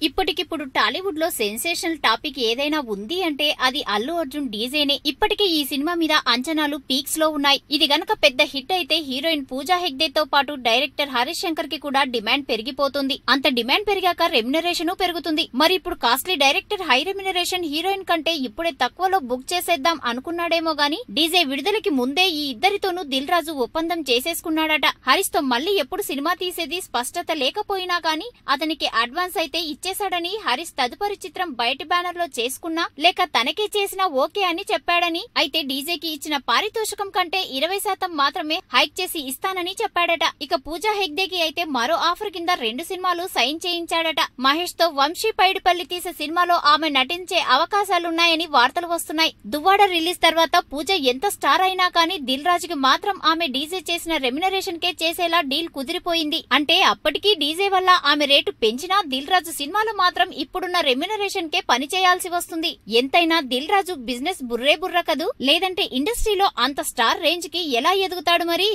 ఇప్పటికిప్పుడు టాలీవుడ్ లో sensational topic ఏదైనా ఉంది అంటే అది అల్లు అర్జున్ డీజేనే. ఇప్పటికే ఈ సినిమా మీద అంచనాలు పీక్స్ లో ఉన్నాయి. ఇది గనక పెద్ద హిట్ అయితే హీరోయిన్ పూజా హెగ్డే తో పాటు డైరెక్టర్ హరీష్ శంకర్ కి కూడా డిమాండ్ పెరిగిపోతుంది. అంత డిమాండ్ పెరిగాక రెమ్యునరేషన్ పెరుగుతుంది. మరి ఇప్పుడు costly director high remuneration heroine కంటే ఇప్పుడే తక్కువలో బుక్ చేసేద్దాం అనుకున్నాడేమో గానీ డీజే విడుదలకి ముందే ఈ ఇద్దరితోనూ దిల్ రాజు ఒప్పందం చేసేసుకున్నాడట. హరీష్ తో మళ్లీ ఎప్పుడు సినిమా తీసేది స్పష్టత లేకపోయినా గానీ అతనికి అడ్వాన్స్ అయితే ఇచ్చేశాడని, హరీష్ తదుపరి చిత్రం బయటి బ్యానర్ లో చేసుకున్నా లేక తనకే చేసినా ఓకే అని చెప్పాడని, అయితే డీజేకి ఇచ్చిన పారితోషికం కంటే 20% మాత్రమే హైక్ చేసి ఇస్తానని చెప్పాడట. ఇక పూజా హెగ్డేకి అయితే మరో ఆఫర్ కింద 2 సినిమాలు సైన్ చేయించాడట. మహేష్ తో వంశీ పైడిపల్లి తీసే సినిమాలో ఆమె నటించే అవకాశాలున్నాయని వార్తలు వస్తున్నాయి. దువ్వాడ రిలీజ్ తర్వాత పూజ ఎంత స్టార్ అయినా కానీ దిల్ రాజుకి మాత్రం ఆమె డీజే చేసిన రెమ్యునరేషన్ కే చేసేలా డీల్ కుదిరిపోయింది. అంటే అప్పటికీ డీజే వల్ల ఆమె రేటు పెంచినా దిల్ రాజు సినిమాలో మాత్రం ఇప్పుడున్న రెమ్యునరేషన్ కే పని చేయాల్సి వస్తుంది. ఎంతైనా దిల్ రాజు బిజినెస్ బుర్రే బుర్ర కదూ, లేదంటే ఇండస్ట్రీలో అంత స్టార్ రేంజ్ కి ఎలా ఎదుగుతాడు మరి?